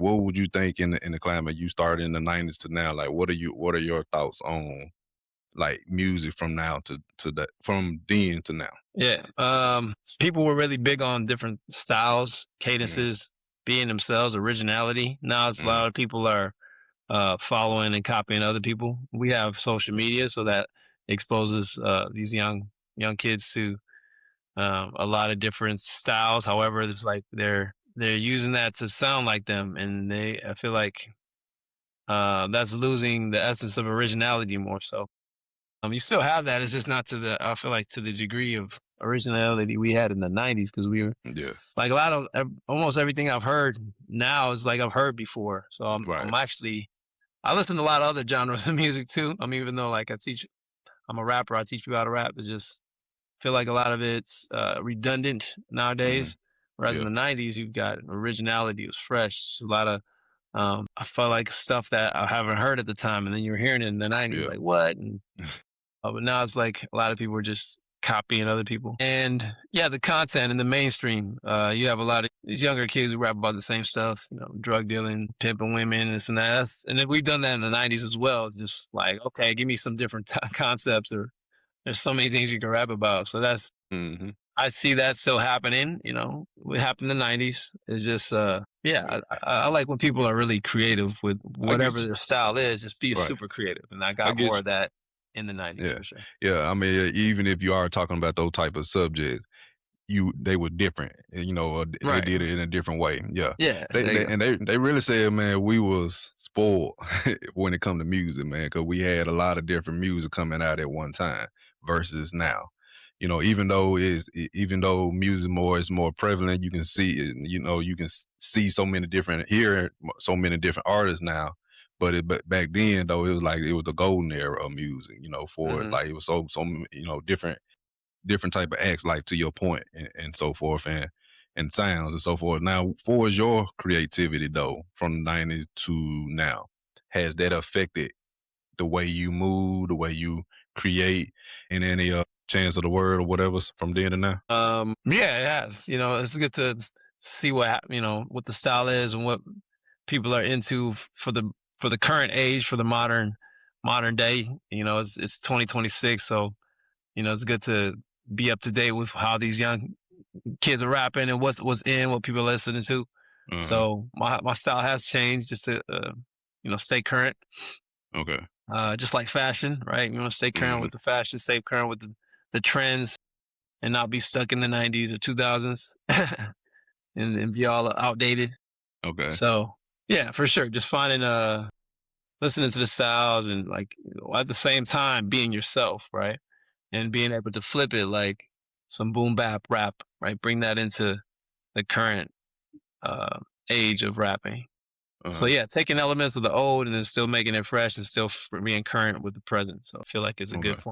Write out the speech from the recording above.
What would you think in the climate you started in the '90s to now? Like, what are your thoughts on like music from now to that from then to now? Yeah. People were really big on different styles, Mm, cadences, being themselves, originality. Now it's a mm, lot of people are following and copying other people. We have social media, so that exposes these young kids to a lot of different styles. However, it's like they're using that to sound like them, and I feel like that's losing the essence of originality more so. You still have that. It's just not to the. I feel like to the degree of originality we had in the '90s because we were yeah, like a lot of almost everything I've heard now is like I've heard before. So right. I'm actually I listen to a lot of other genres of music too. I mean, even though like I'm a rapper. I teach you how to rap. It's just feel like a lot of it's redundant Mm, nowadays. Whereas in yeah, the '90s, you've got originality. It was fresh. It's a lot of I felt like stuff that I haven't heard at the time, and then you're hearing it in the '90s, yeah. like what? And but now it's like a lot of people are just copying other people. And yeah, the content in the mainstream, you have a lot of these younger kids who rap about the same stuff, drug dealing, pimping women, this and that. And then we've done that in the '90s as well. Just like, okay, give me some different concepts, or there's so many things you can rap about. So Hmm. I see that still happening. What happened in the '90s. It's just, yeah, I like when people are really creative with I get whatever you. their style is. Just be Right. super creative, and I I got get more you. of that in the '90s Yeah. for sure. Yeah. I mean, even if you are talking about those type of subjects, they were different, they Right. did it in a different way. Yeah. Yeah, They there you they go. and they really said, man, we was spoiled when it come to music, man, because we had a lot of different music coming out at one time versus now. Even though music more is more prevalent, you can see it, you can see so many different artists now. But back then though, it was like it was the golden era of music, for Mhm. like it was different type of acts, like to your point, and so forth, and sounds and so forth. Now, for your creativity though, from the '90s to now, has that affected the way you move, the way you create, in any chance of the word or whatever from then to now? Yeah, it has. It's good to see what the style is and what people are into for the current age, for the modern day. It's 2026, so it's good to be up to date with how these young kids are rapping and what's in, what people are listening to. Uh-huh. So my style has changed just to stay current. Okay. Just like fashion, right? You want to stay current Mhm. with the fashion, stay current with the trends, and not be stuck in the '90s or 2000s and be all outdated. Okay. So yeah, for sure. Just finding listening to the styles and like at the same time being yourself, right? And being able to flip it like some boom bap rap, right? Bring that into the current uh, age of rapping. So Uh-huh. yeah, taking elements of the old and then still making it fresh and still being current with the present. So I feel like it's a good Okay. form.